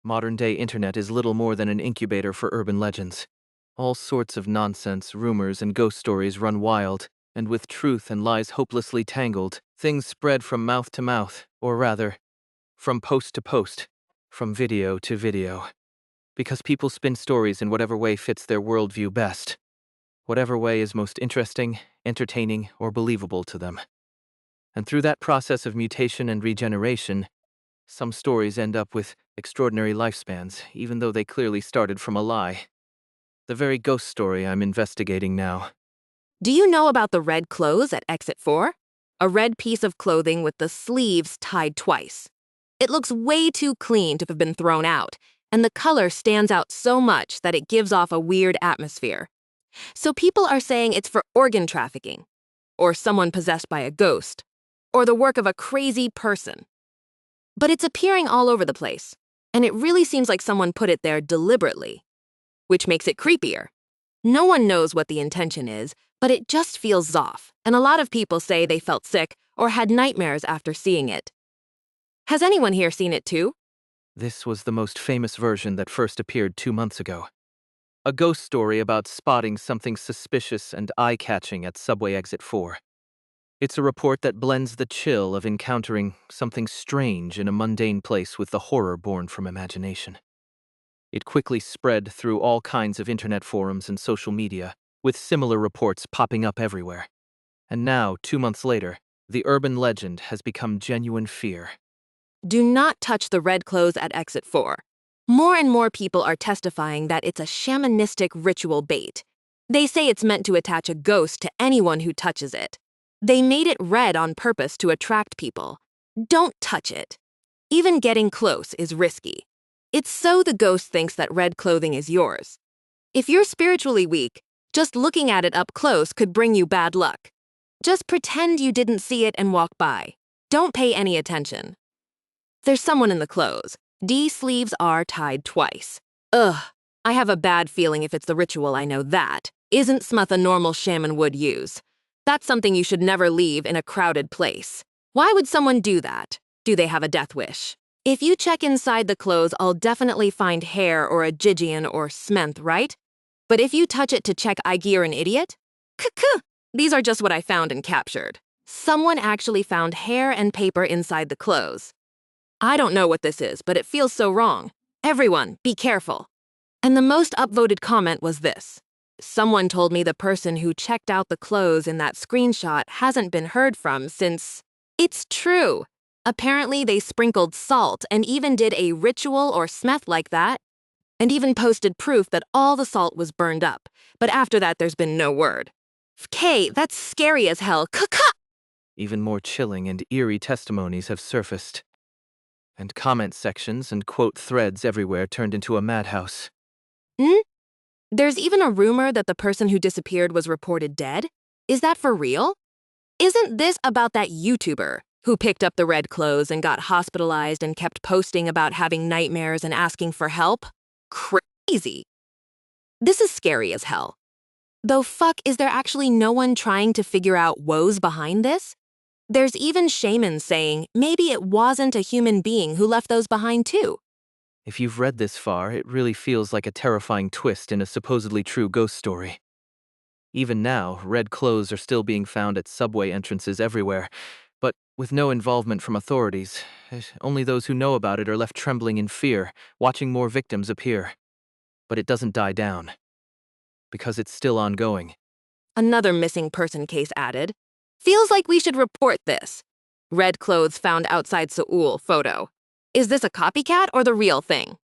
Modern-day internet is little more than an incubator for urban legends. All sorts of nonsense, rumors, and ghost stories run wild, and with truth and lies hopelessly tangled, things spread from mouth to mouth, or rather, from post to post, from video to video. Because people spin stories in whatever way fits their worldview best. Whatever way is most interesting, entertaining, or believable to them. And through that process of mutation and regeneration, some stories end up with extraordinary lifespans, even though they clearly started from a lie. The very ghost story I'm investigating now. Do you know about the red clothes at exit 4? A red piece of clothing with the sleeves tied twice. It looks way too clean to have been thrown out, and the color stands out so much that it gives off a weird atmosphere. So people are saying it's for organ trafficking, or someone possessed by a ghost, or the work of a crazy person. But it's appearing all over the place, and it really seems like someone put it there deliberately, which makes it creepier. No one knows what the intention is, but it just feels off, and a lot of people say they felt sick or had nightmares after seeing it. Has anyone here seen it too? This was the most famous version that first appeared 2 months ago. A ghost story about spotting something suspicious and eye-catching at subway exit 4. It's a report that blends the chill of encountering something strange in a mundane place with the horror born from imagination. It quickly spread through all kinds of internet forums and social media, with similar reports popping up everywhere. And now, 2 months later, the urban legend has become genuine fear. Do not touch the red clothes at exit 4. More and more people are testifying that it's a shamanistic ritual bait. They say it's meant to attach a ghost to anyone who touches it. They made it red on purpose to attract people. Don't touch it. Even getting close is risky. It's so the ghost thinks that red clothing is yours. If you're spiritually weak, just looking at it up close could bring you bad luck. Just pretend you didn't see it and walk by. Don't pay any attention. There's someone in the clothes. D sleeves are tied twice. Ugh, I have a bad feeling if it's the ritual, I know that. Isn't smut a normal shaman would use? That's something you should never leave in a crowded place. Why would someone do that? Do they have a death wish? If you check inside the clothes, I'll definitely find hair or a Gigian or smenth, right? But if you touch it to check you're an idiot? Kuh. These are just what I found and captured. Someone actually found hair and paper inside the clothes. I don't know what this is, but it feels so wrong. Everyone, be careful. And the most upvoted comment was this. Someone told me the person who checked out the clothes in that screenshot hasn't been heard from since... It's true. Apparently they sprinkled salt and even did a ritual or smeth like that, and even posted proof that all the salt was burned up. But after that, there's been no word. K, that's scary as hell. Even more chilling and eerie testimonies have surfaced. And comment sections and quote threads everywhere turned into a madhouse. There's even a rumor that the person who disappeared was reported dead? Is that for real? Isn't this about that YouTuber who picked up the red clothes and got hospitalized and kept posting about having nightmares and asking for help? Crazy. This is scary as hell. Though fuck, is there actually no one trying to figure out woes behind this? There's even shamans saying maybe it wasn't a human being who left those behind too. If you've read this far, it really feels like a terrifying twist in a supposedly true ghost story. Even now, red clothes are still being found at subway entrances everywhere, but with no involvement from authorities. Only those who know about it are left trembling in fear, watching more victims appear. But it doesn't die down, because it's still ongoing. Another missing person case added. Feels like we should report this. Red clothes found outside Seoul photo. Is this a copycat or the real thing?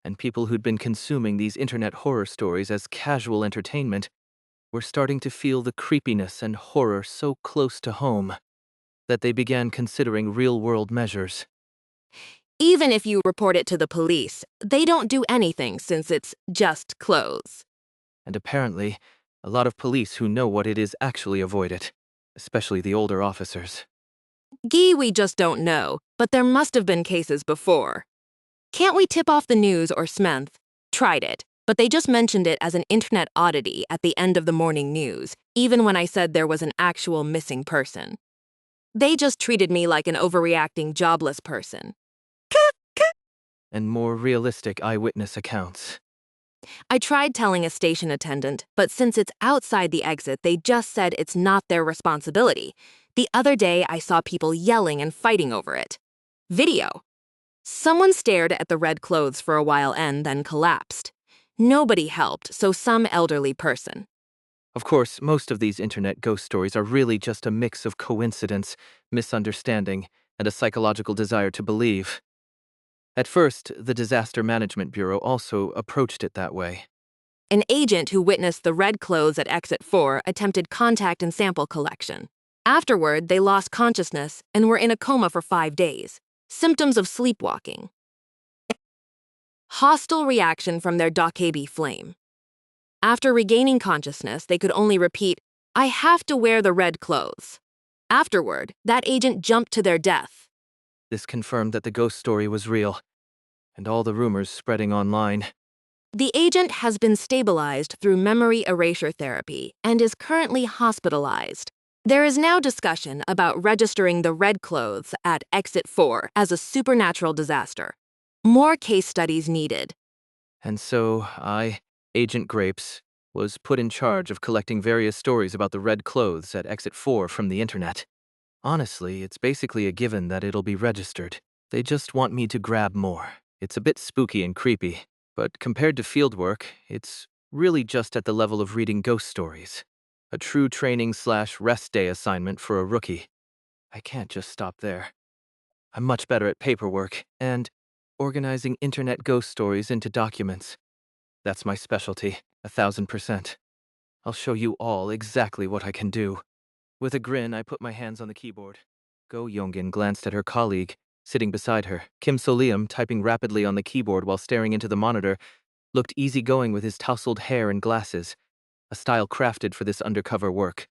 And people who'd been consuming these internet horror stories as casual entertainment were starting to feel the creepiness and horror so close to home that they began considering real-world measures. Even if you report it to the police, they don't do anything since it's just clothes. And apparently, a lot of police who know what it is actually avoid it, especially the older officers. We just don't know, but there must have been cases before. Can't we tip off the news or Smenth? Tried it, but they just mentioned it as an internet oddity at the end of the morning news, even when I said there was an actual missing person. They just treated me like an overreacting jobless person. and more realistic eyewitness accounts. I tried telling a station attendant, but since it's outside the exit, they just said it's not their responsibility. The other day, I saw people yelling and fighting over it. Video. Someone stared at the red clothes for a while and then collapsed. Nobody helped, so some elderly person. Of course, most of these internet ghost stories are really just a mix of coincidence, misunderstanding, and a psychological desire to believe. At first, the Disaster Management Bureau also approached it that way. An agent who witnessed the red clothes at Exit 4 attempted contact and sample collection. Afterward, they lost consciousness and were in a coma for 5 days. Symptoms of sleepwalking. Hostile reaction from their Dokkaebi flame. After regaining consciousness, they could only repeat, "I have to wear the red clothes." Afterward, that agent jumped to their death. This confirmed that the ghost story was real, and all the rumors spreading online. The agent has been stabilized through memory erasure therapy and is currently hospitalized. There is now discussion about registering the red clothes at Exit 4 as a supernatural disaster. More case studies needed. And so I, Agent Grapes, was put in charge of collecting various stories about the red clothes at Exit 4 from the internet. Honestly, it's basically a given that it'll be registered. They just want me to grab more. It's a bit spooky and creepy, but compared to fieldwork, it's really just at the level of reading ghost stories. A true training/rest day assignment for a rookie. I can't just stop there. I'm much better at paperwork and organizing internet ghost stories into documents. That's my specialty, 1000%. I'll show you all exactly what I can do. With a grin, I put my hands on the keyboard. Go Yongin glanced at her colleague, sitting beside her. Kim Soleum, typing rapidly on the keyboard while staring into the monitor, looked easygoing with his tousled hair and glasses, a style crafted for this undercover work.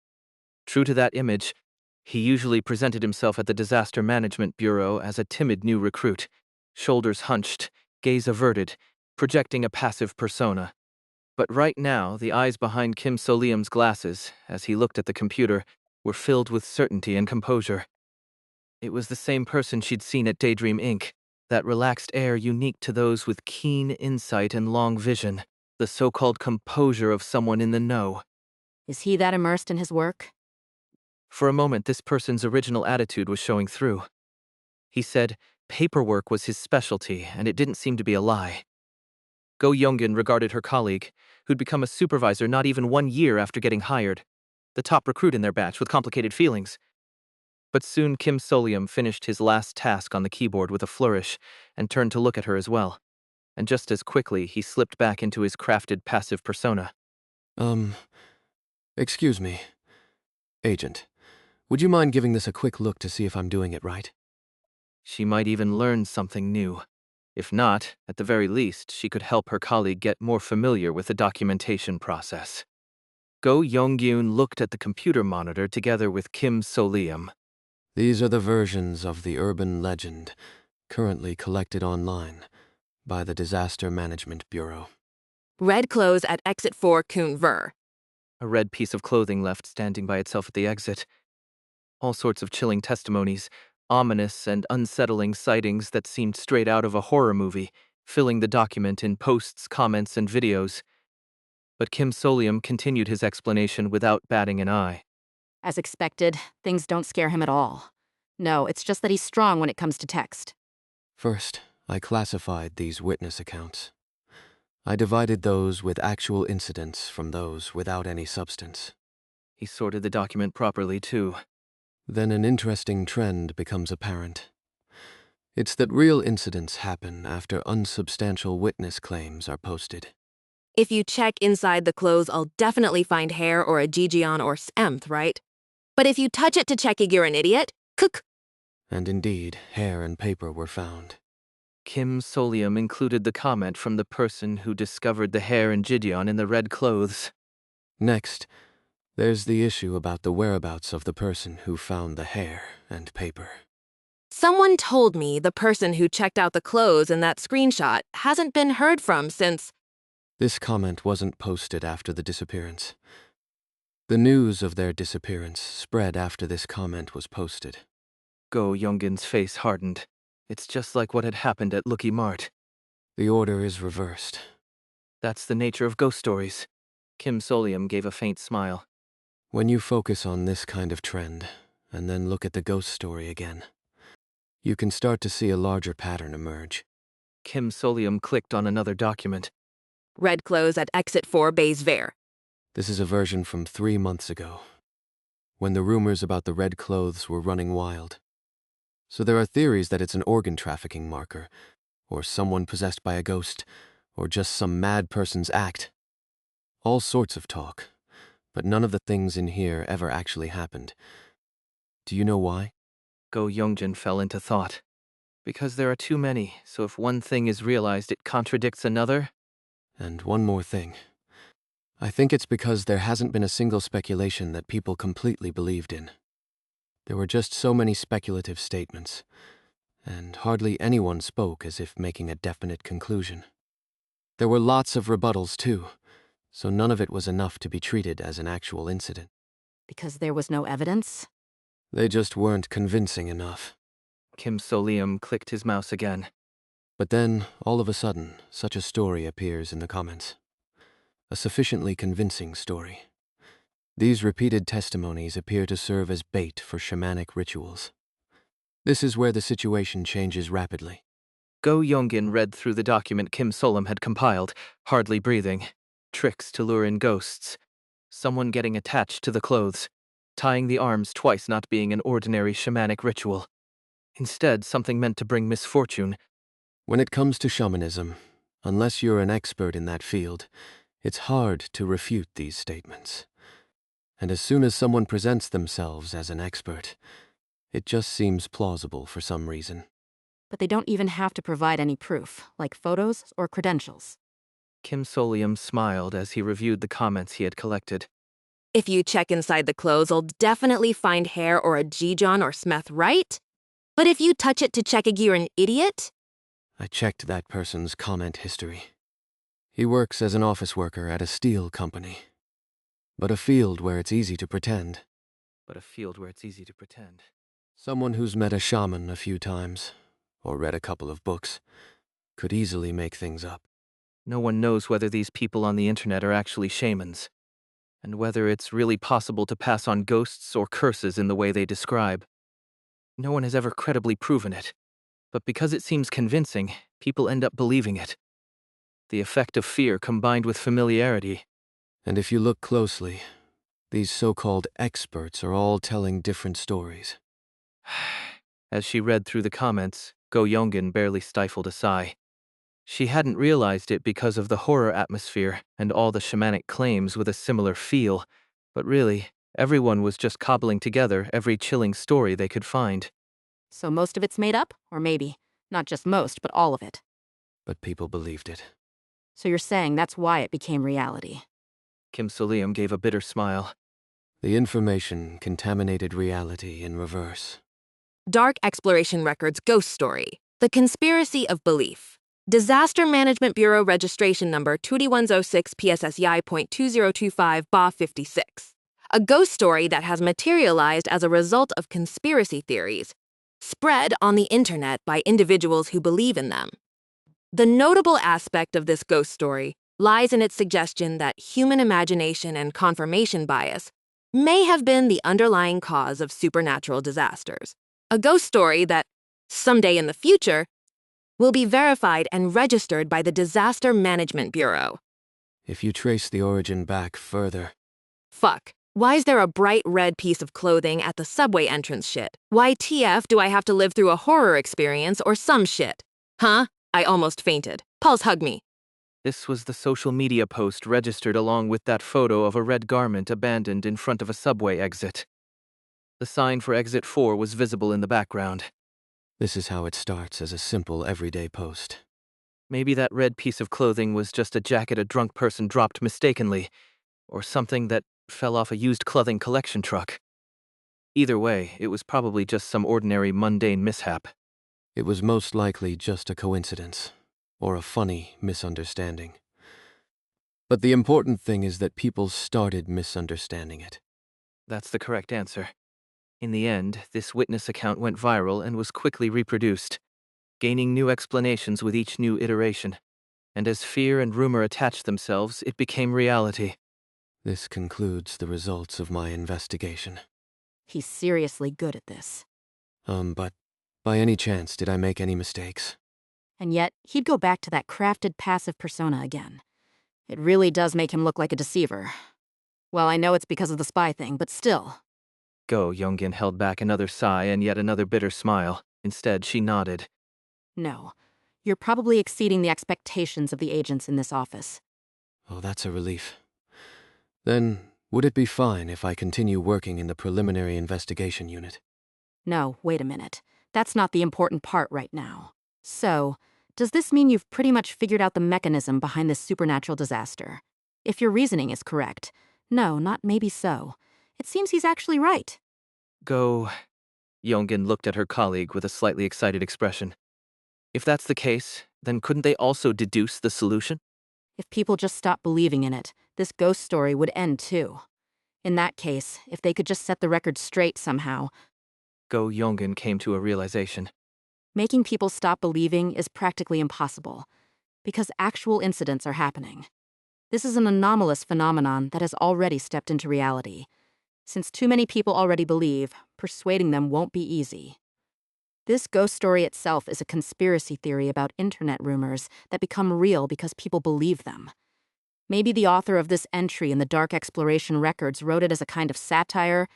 True to that image, he usually presented himself at the Disaster Management Bureau as a timid new recruit, shoulders hunched, gaze averted, projecting a passive persona. But right now, the eyes behind Kim Soleum's glasses, as he looked at the computer, were filled with certainty and composure. It was the same person she'd seen at Daydream Inc., that relaxed air unique to those with keen insight and long vision, the so-called composure of someone in the know. Is he that immersed in his work? For a moment, this person's original attitude was showing through. He said paperwork was his specialty, and it didn't seem to be a lie. Go Youngin regarded her colleague, who'd become a supervisor not even 1 year after getting hired, the top recruit in their batch with complicated feelings. But soon Kim Soleum finished his last task on the keyboard with a flourish and turned to look at her as well. And just as quickly, he slipped back into his crafted passive persona. Excuse me. Agent, would you mind giving this a quick look to see if I'm doing it right? She might even learn something new. If not, at the very least, she could help her colleague get more familiar with the documentation process. Go Yonggyun looked at the computer monitor together with Kim Soleum. These are the versions of the urban legend currently collected online by the Disaster Management Bureau. Red clothes at Exit 4 Kun Ver. A red piece of clothing left standing by itself at the exit. All sorts of chilling testimonies, ominous and unsettling sightings that seemed straight out of a horror movie, filling the document in posts, comments, and videos. But Kim Soleum continued his explanation without batting an eye. As expected, things don't scare him at all. No, it's just that he's strong when it comes to text. First, I classified these witness accounts. I divided those with actual incidents from those without any substance. He sorted the document properly, too. Then an interesting trend becomes apparent. It's that real incidents happen after unsubstantial witness claims are posted. If you check inside the clothes, I'll definitely find hair or a Jijion or Semth, right? But if you touch it to check you're an idiot, cook. And indeed, hair and paper were found. Kim Soleum included the comment from the person who discovered the hair and Jidion in the red clothes. Next, there's the issue about the whereabouts of the person who found the hair and paper. Someone told me the person who checked out the clothes in that screenshot hasn't been heard from since. This comment wasn't posted after the disappearance. The news of their disappearance spread after this comment was posted. Go Youngin's face hardened. It's just like what had happened at Lookie Mart. The order is reversed. That's the nature of ghost stories. Kim Soleum gave a faint smile. When you focus on this kind of trend, and then look at the ghost story again, you can start to see a larger pattern emerge. Kim Soleum clicked on another document. Red clothes at exit 4 Bays Ver. This is a version from 3 months ago, when the rumors about the red clothes were running wild. So there are theories that it's an organ trafficking marker, or someone possessed by a ghost, or just some mad person's act. All sorts of talk, but none of the things in here ever actually happened. Do you know why? Go Yongjin fell into thought. Because there are too many, so if one thing is realized, it contradicts another? And one more thing. I think it's because there hasn't been a single speculation that people completely believed in. There were just so many speculative statements, and hardly anyone spoke as if making a definite conclusion. There were lots of rebuttals, too, so none of it was enough to be treated as an actual incident. Because there was no evidence? They just weren't convincing enough. Kim Soleum clicked his mouse again. But then, all of a sudden, such a story appears in the comments. A sufficiently convincing story. These repeated testimonies appear to serve as bait for shamanic rituals. This is where the situation changes rapidly. Go Yongin read through the document Kim Soleum had compiled, hardly breathing. Tricks to lure in ghosts. Someone getting attached to the clothes. Tying the arms twice not being an ordinary shamanic ritual. Instead, something meant to bring misfortune. When it comes to shamanism, unless you're an expert in that field, it's hard to refute these statements. And as soon as someone presents themselves as an expert, it just seems plausible for some reason. But they don't even have to provide any proof, like photos or credentials. Kim Soleum smiled as he reviewed the comments he had collected. If you check inside the clothes, you'll definitely find hair or a Jijon or Smeth, right? But if you touch it to check if you're an idiot? I checked that person's comment history. He works as an office worker at a steel company. But a field where it's easy to pretend. Someone who's met a shaman a few times, or read a couple of books, could easily make things up. No one knows whether these people on the internet are actually shamans, and whether it's really possible to pass on ghosts or curses in the way they describe. No one has ever credibly proven it, but because it seems convincing, people end up believing it. The effect of fear combined with familiarity. And if you look closely, these so-called experts are all telling different stories. As she read through the comments, Go Yongin barely stifled a sigh. She hadn't realized it because of the horror atmosphere and all the shamanic claims with a similar feel, but really, everyone was just cobbling together every chilling story they could find. So most of it's made up? Or maybe, not just most, but all of it. But people believed it. So you're saying that's why it became reality. Kim Soleum gave a bitter smile. The information contaminated reality in reverse. Dark Exploration Records Ghost Story. The Conspiracy of Belief. Disaster Management Bureau Registration Number 2106 PSSI.2025 BA 56. A ghost story that has materialized as a result of conspiracy theories, spread on the internet by individuals who believe in them. The notable aspect of this ghost story lies in its suggestion that human imagination and confirmation bias may have been the underlying cause of supernatural disasters. A ghost story that, someday in the future, will be verified and registered by the Disaster Management Bureau. If you trace the origin back further... Fuck. Why is there a bright red piece of clothing at the subway entrance shit? Why TF do I have to live through a horror experience or some shit? Huh? I almost fainted. Pulse, hug me. This was the social media post registered along with that photo of a red garment abandoned in front of a subway exit. The sign for exit 4 was visible in the background. This is how it starts as a simple everyday post. Maybe that red piece of clothing was just a jacket a drunk person dropped mistakenly, or something that fell off a used clothing collection truck. Either way, it was probably just some ordinary mundane mishap. It was most likely just a coincidence, or a funny misunderstanding. But the important thing is that people started misunderstanding it. That's the correct answer. In the end, this witness account went viral and was quickly reproduced, gaining new explanations with each new iteration. and as fear and rumor attached themselves, it became reality. This concludes the results of my investigation. He's seriously good at this. But by any chance, did I make any mistakes? And yet, he'd go back to that crafted passive persona again. It really does make him look like a deceiver. Well, I know it's because of the spy thing, but still. Go Youngin held back another sigh and yet another bitter smile. Instead, she nodded. No. You're probably exceeding the expectations of the agents in this office. Oh, that's a relief. Then, would it be fine if I continue working in the preliminary investigation unit? No, wait a minute. That's not the important part right now. So, does this mean you've pretty much figured out the mechanism behind this supernatural disaster? If your reasoning is correct. No, not maybe so. It seems he's actually right. Go. Youngin looked at her colleague with a slightly excited expression. If that's the case, then couldn't they also deduce the solution? If people just stopped believing in it, this ghost story would end too. In that case, if they could just set the record straight somehow, Go Youngin came to a realization. making people stop believing is practically impossible, because actual incidents are happening. This is an anomalous phenomenon that has already stepped into reality. Since too many people already believe, persuading them won't be easy. This ghost story itself is a conspiracy theory about internet rumors that become real because people believe them. Maybe the author of this entry in the Dark Exploration records wrote it as a kind of satire,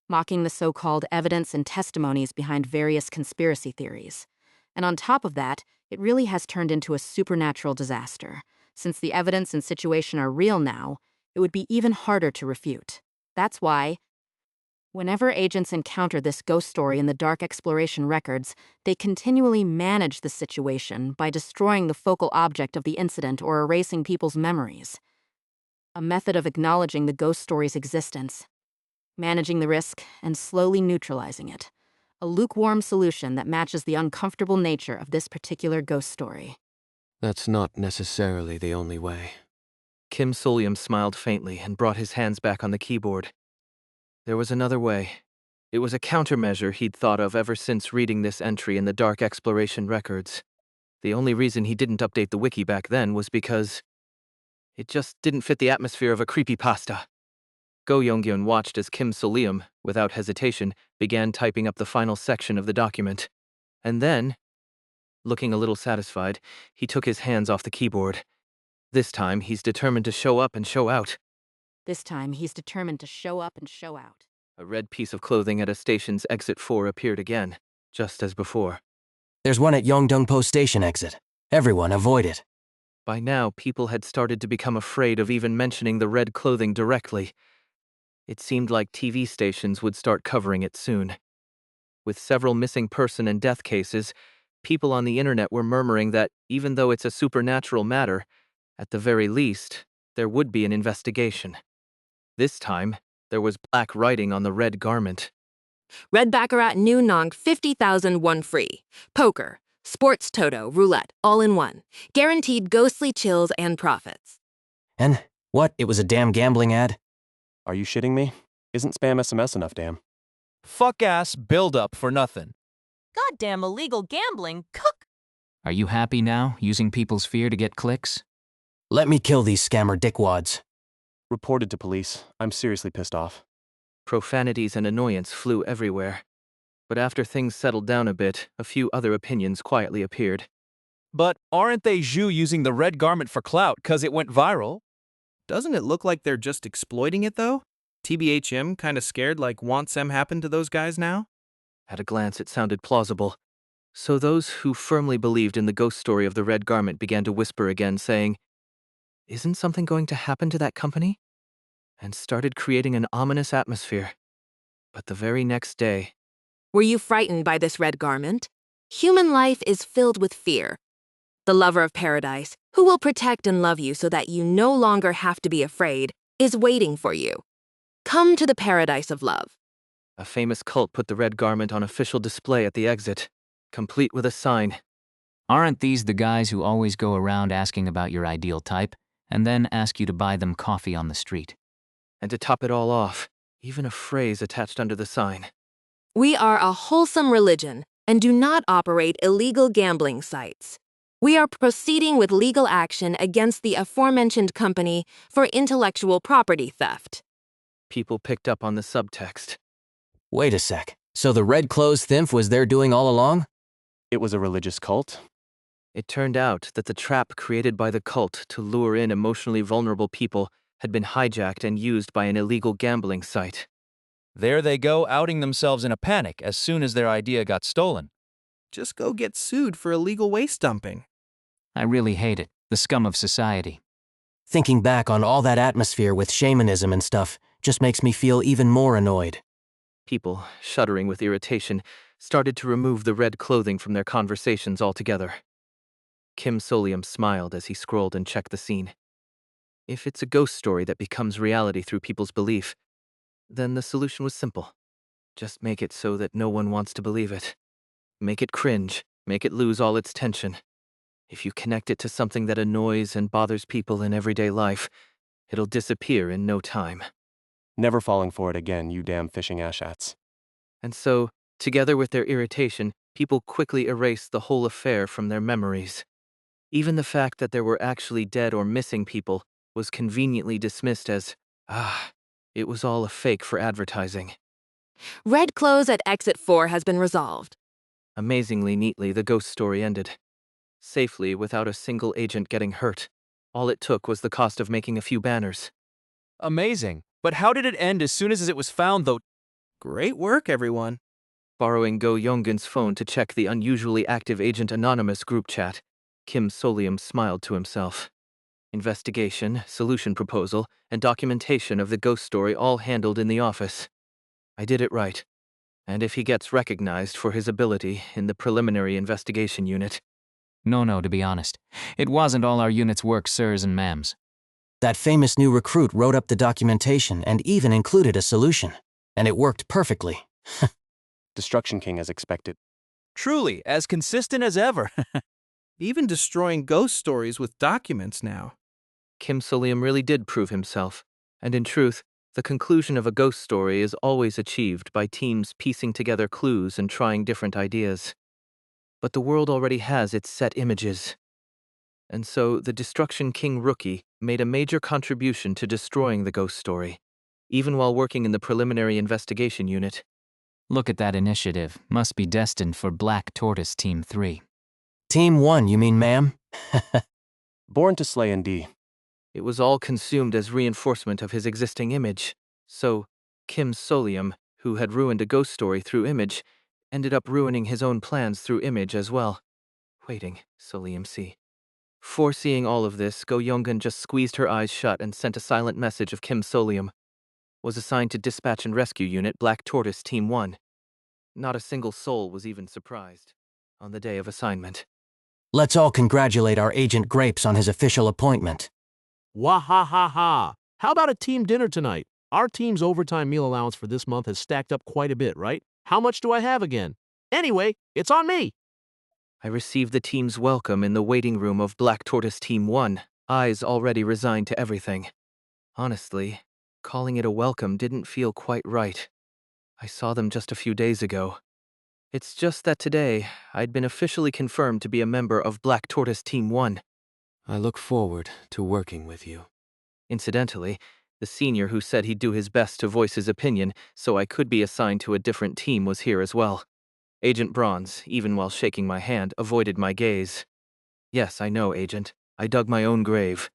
mocking the so-called evidence and testimonies behind various conspiracy theories. And on top of that, it really has turned into a supernatural disaster. Since the evidence and situation are real now, it would be even harder to refute. That's why, whenever agents encounter this ghost story in the Dark Exploration records, they continually manage the situation by destroying the focal object of the incident or erasing people's memories. A method of acknowledging the ghost story's existence, managing the risk, and slowly neutralizing it. A lukewarm solution that matches the uncomfortable nature of this particular ghost story. That's not necessarily the only way. Kim Soleum smiled faintly and brought his hands back on the keyboard. There was another way. It was a countermeasure he'd thought of ever since reading this entry in the Dark Exploration records. The only reason he didn't update the wiki back then was because it just didn't fit the atmosphere of a creepypasta. Go Younghyun watched as Kim Soleum, without hesitation, began typing up the final section of the document. And then, looking a little satisfied, he took his hands off the keyboard. This time, he's determined to show up and show out. This time, he's determined to show up and show out. A red piece of clothing at a station's exit 4 appeared again, just as before. There's one at Yongdongpo Station exit. Everyone avoid it. By now, people had started to become afraid of even mentioning the red clothing directly. It seemed like TV stations would start covering it soon. With several missing person and death cases, people on the internet were murmuring that even though it's a supernatural matter, at the very least, there would be an investigation. This time, there was black writing on the red garment. Red Baccarat New Nong 50,000 one free. Poker, sports toto, roulette, all in one. Guaranteed ghostly chills and profits. And what? It was a damn gambling ad? Are you shitting me? Isn't spam SMS enough, damn? Fuck-ass build-up for nothing. Goddamn illegal gambling, cook! Are you happy now, using people's fear to get clicks? Let me kill these scammer dickwads. Reported to police. I'm seriously pissed off. Profanities and annoyance flew everywhere. But after things settled down a bit, a few other opinions quietly appeared. But aren't they Zhu using the red garment for clout 'cause it went viral? Doesn't it look like they're just exploiting it, though? TBHM kinda scared like want some happen to those guys now? At a glance, it sounded plausible. So those who firmly believed in the ghost story of the red garment began to whisper again, saying, "Isn't something going to happen to that company?" And started creating an ominous atmosphere. But the very next day, Were you frightened by this red garment? Human life is filled with fear. The lover of paradise, who will protect and love you so that you no longer have to be afraid, is waiting for you. Come to the paradise of love. a famous cult put the red garment on official display at the exit, complete with a sign. Aren't these the guys who always go around asking about your ideal type, and then ask you to buy them coffee on the street? And to top it all off, even a phrase attached under the sign. We are a wholesome religion and do not operate illegal gambling sites. We are proceeding with legal action against the aforementioned company for intellectual property theft. People picked up on the subtext. Wait a sec. So the red clothes thief was there doing all along? It was a religious cult? It turned out that the trap created by the cult to lure in emotionally vulnerable people had been hijacked and used by an illegal gambling site. There they go, outing themselves in a panic as soon as their idea got stolen. Just go get sued for illegal waste dumping. I really hate it. The scum of society. Thinking back on all that atmosphere with shamanism and stuff just makes me feel even more annoyed. People, shuddering with irritation, started to remove the red clothing from their conversations altogether. Kim Soleum smiled as he scrolled and checked the scene. If it's a ghost story that becomes reality through people's belief, then the solution was simple. Just make it so that no one wants to believe it. Make it cringe, make it lose all its tension. If you connect it to something that annoys and bothers people in everyday life, it'll disappear in no time. Never falling for it again, you damn fishing ashats. And so, together with their irritation, people quickly erased the whole affair from their memories. Even the fact that there were actually dead or missing people was conveniently dismissed as, it was all a fake for advertising. Red clothes at Exit 4 has been resolved. Amazingly neatly, the ghost story ended. Safely, without a single agent getting hurt. All it took was the cost of making a few banners. Amazing. But how did it end as soon as it was found, though? Great work, everyone. Borrowing Go Yonggin's phone to check the unusually active Agent Anonymous group chat, Kim Soleum smiled to himself. Investigation, solution proposal, and documentation of the ghost story all handled in the office. I did it right. And if he gets recognized for his ability in the preliminary investigation unit... No, to be honest. It wasn't all our unit's work, sirs and ma'ams. That famous new recruit wrote up the documentation and even included a solution. And it worked perfectly. Destruction King as expected. Truly, as consistent as ever. Even destroying ghost stories with documents now. Kim Soleum really did prove himself. And in truth, the conclusion of a ghost story is always achieved by teams piecing together clues and trying different ideas. But the world already has its set images. And so the Destruction King rookie made a major contribution to destroying the ghost story, even while working in the preliminary investigation unit. Look at that initiative. Must be destined for Black Tortoise Team 3. Team 1, you mean, ma'am? Born to slay ND. It was all consumed as reinforcement of his existing image. So, Kim Soleum, who had ruined a ghost story through image, ended up ruining his own plans through image as well. Waiting, Soleum C. Foreseeing all of this, Go Yongin just squeezed her eyes shut and sent a silent message of Kim Soleum. Was assigned to Dispatch and Rescue Unit Black Tortoise Team 1. Not a single soul was even surprised on the day of assignment. Let's all congratulate our Agent Grapes on his official appointment. Wahahaha! How about a team dinner tonight? Our team's overtime meal allowance for this month has stacked up quite a bit, right? How much do I have again? Anyway, it's on me! I received the team's welcome in the waiting room of Black Tortoise Team 1, eyes already resigned to everything. Honestly, calling it a welcome didn't feel quite right. I saw them just a few days ago. It's just that today, I'd been officially confirmed to be a member of Black Tortoise Team 1. I look forward to working with you. Incidentally, the senior who said he'd do his best to voice his opinion so I could be assigned to a different team was here as well. Agent Bronze, even while shaking my hand, avoided my gaze. Yes, I know, Agent. I dug my own grave.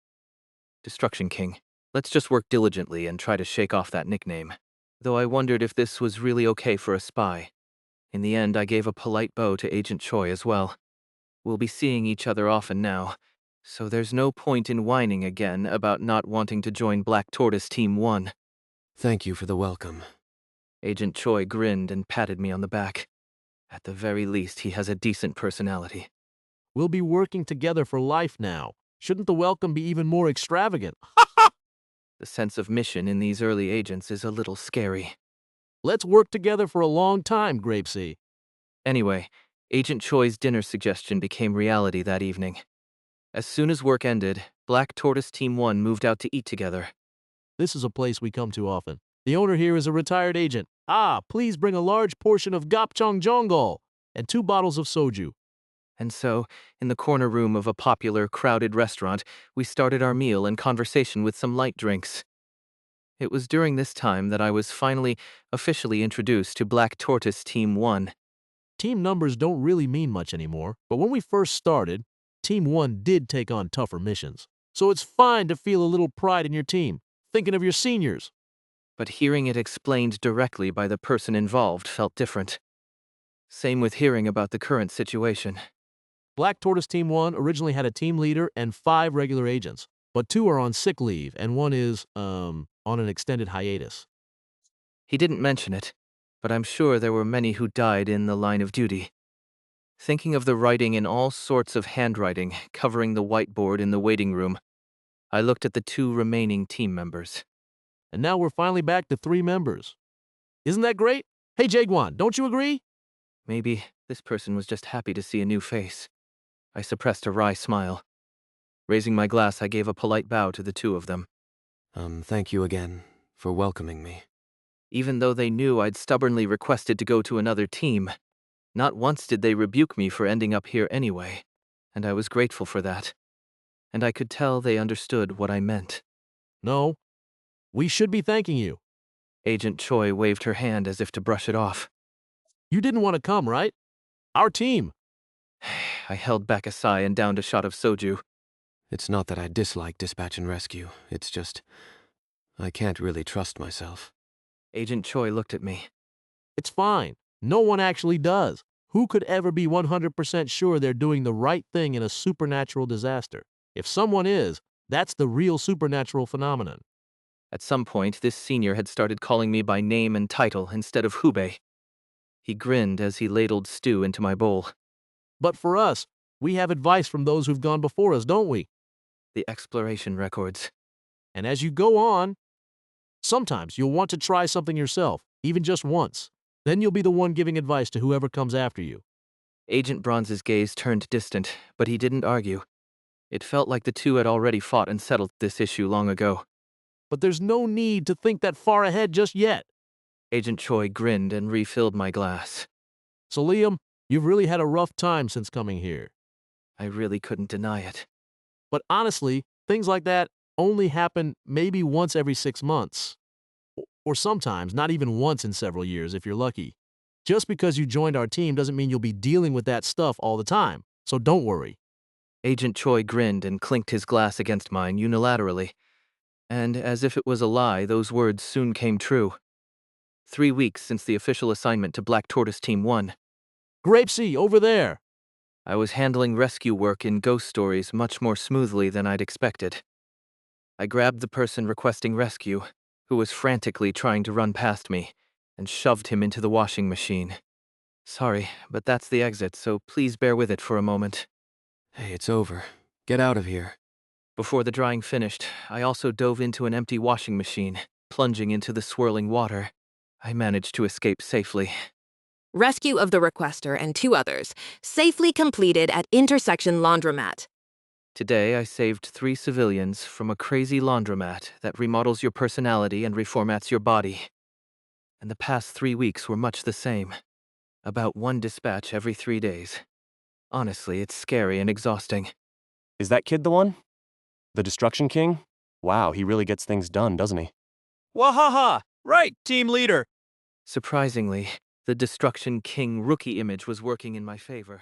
Destruction King, let's just work diligently and try to shake off that nickname. Though I wondered if this was really okay for a spy. In the end, I gave a polite bow to Agent Choi as well. We'll be seeing each other often now, so there's no point in whining again about not wanting to join Black Tortoise Team 1. Thank you for the welcome. Agent Choi grinned and patted me on the back. At the very least, he has a decent personality. We'll be working together for life now. Shouldn't the welcome be even more extravagant? The sense of mission in these early agents is a little scary. Let's work together for a long time, Grapesy. Anyway, Agent Choi's dinner suggestion became reality that evening. As soon as work ended, Black Tortoise Team 1 moved out to eat together. This is a place we come to often. The owner here is a retired agent. Please bring a large portion of gapchang jonggol and 2 bottles of soju. And so, in the corner room of a popular, crowded restaurant, we started our meal and conversation with some light drinks. It was during this time that I was finally officially introduced to Black Tortoise Team 1. Team numbers don't really mean much anymore, but when we first started, Team 1 did take on tougher missions. So it's fine to feel a little pride in your team, thinking of your seniors. But hearing it explained directly by the person involved felt different. Same with hearing about the current situation. Black Tortoise Team 1 originally had a team leader and 5 regular agents, but 2 are on sick leave and 1 is, on an extended hiatus. He didn't mention it, but I'm sure there were many who died in the line of duty. Thinking of the writing in all sorts of handwriting covering the whiteboard in the waiting room, I looked at the 2 remaining team members. And now we're finally back to 3 members. Isn't that great? Hey, Jaguan, don't you agree? Maybe this person was just happy to see a new face. I suppressed a wry smile. Raising my glass, I gave a polite bow to the 2 of them. Thank you again for welcoming me. Even though they knew I'd stubbornly requested to go to another team, not once did they rebuke me for ending up here anyway, and I was grateful for that. And I could tell they understood what I meant. No. We should be thanking you. Agent Choi waved her hand as if to brush it off. You didn't want to come, right? Our team. I held back a sigh and downed a shot of soju. It's not that I dislike dispatch and rescue, it's just I can't really trust myself. Agent Choi looked at me. It's fine. No one actually does. Who could ever be 100% sure they're doing the right thing in a supernatural disaster? If someone is, that's the real supernatural phenomenon. At some point, this senior had started calling me by name and title instead of Hubei. He grinned as he ladled stew into my bowl. But for us, we have advice from those who've gone before us, don't we? The exploration records. And as you go on, sometimes you'll want to try something yourself, even just once. Then you'll be the one giving advice to whoever comes after you. Agent Bronze's gaze turned distant, but he didn't argue. It felt like the 2 had already fought and settled this issue long ago. But there's no need to think that far ahead just yet. Agent Choi grinned and refilled my glass. Soleum, you've really had a rough time since coming here. I really couldn't deny it. But honestly, things like that only happen maybe once every 6 months. Or sometimes not even once in several years if you're lucky. Just because you joined our team doesn't mean you'll be dealing with that stuff all the time, so don't worry. Agent Choi grinned and clinked his glass against mine unilaterally. And as if it was a lie, those words soon came true. 3 weeks since the official assignment to Black Tortoise Team 1. Grapesy, over there. I was handling rescue work in ghost stories much more smoothly than I'd expected. I grabbed the person requesting rescue, who was frantically trying to run past me, and shoved him into the washing machine. Sorry, but that's the exit, so please bear with it for a moment. Hey, it's over. Get out of here. Before the drying finished, I also dove into an empty washing machine, plunging into the swirling water. I managed to escape safely. Rescue of the requester and 2 others, safely completed at intersection laundromat. Today, I saved 3 civilians from a crazy laundromat that remodels your personality and reformats your body. And the past 3 weeks were much the same. About 1 dispatch every 3 days. Honestly, it's scary and exhausting. Is that kid the one? The Destruction King? Wow, he really gets things done, doesn't he? Wahaha! Right, team leader! Surprisingly, the Destruction King rookie image was working in my favor.